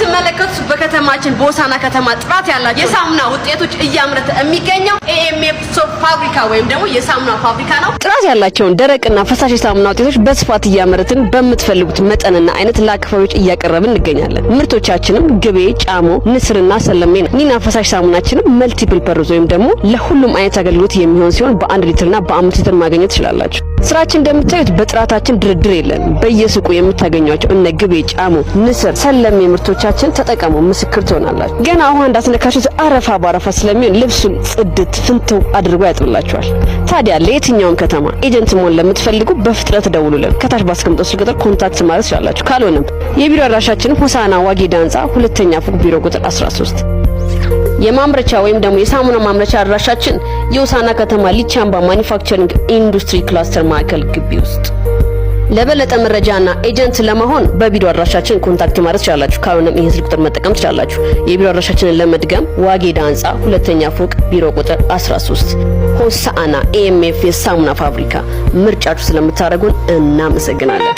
እንደምትመለከቱት በከተማችን ቦሳና ከተማ ጥራት ያላቸው የሳሙና ውጤቶች እያመረተ የሚገኘው ኤኤምኤፍ ሶፕ ፋብሪካ ወይም ደግሞ የሳሙና ፋብሪካ ነው። ጥራት ያላቸውን ደረቅና ፈሳሽ የሳሙና ውጤቶች በስፋት እያመረትን በምትፈልጉት መጠንና አይነት ለአካባቢዎች እያቀረብን እንገኛለን። ምርቶቻችንም ግቤ፣ ጫሞ፣ ንስርና ሰለሜ ነው። ኒና ፈሳሽ ሳሙናችንም መልቲፕል ፐርዝ ወይም ደግሞ ለሁሉም አይነት አገልግሎት የሚሆን ሲሆን በ1 ሊትርና በ5 ሊትር ማግኘት ትችላላችሁ። ስራችን እንደምታዩት በጥራታችን ድርድር የለም። በየሱቁ የምታገኟቸው እነ ግቤ፣ ጫሞ፣ ንስር፣ ሰለሜ ምርቶቻችን ተጠቀሙ፣ ምስክር ትሆናላችሁ። ገና ውሃ እንዳትነካሹት አረፋ ባረፋ ስለሚሆን ልብሱን ጽድት ፍንተው አድርጎ ያጥብላችኋል። ታዲያ ለየትኛውም ከተማ ኤጀንት መሆን ለምትፈልጉ በፍጥነት ደውሉልን። ከታች ባስቀምጠው ስልክ ቁጥር ኮንታክት ማድረግ ትችላላችሁ። ካልሆነም የቢሮ አድራሻችን ሆሳና ዋጌዳ ህንጻ 2ኛ ፎቅ ቢሮ ቁጥር 13። የማምረቻ ወይም ደግሞ የሳሙና ማምረቻ አድራሻችን የሆሳና ከተማ ሊቻምባ ማኒፋክቸሪንግ ኢንዱስትሪ ክላስተር ማዕከል ግቢ ውስጥ። ለበለጠ መረጃና ኤጀንት ለመሆን በቢሮ አድራሻችን ኮንታክት ማድረግ ትችላላችሁ። ካልሆነም ይሄን ስልክ ቁጥር መጠቀም ትችላላችሁ። የቢሮ አድራሻችንን ለመድገም ዋጌዳ ህንጻ 2ኛ ፎቅ ቢሮ ቁጥር 13 ሆሳና ኤኤምኤፍ የሳሙና ፋብሪካ። ምርጫችሁ ስለምታደርጉን እናመሰግናለን።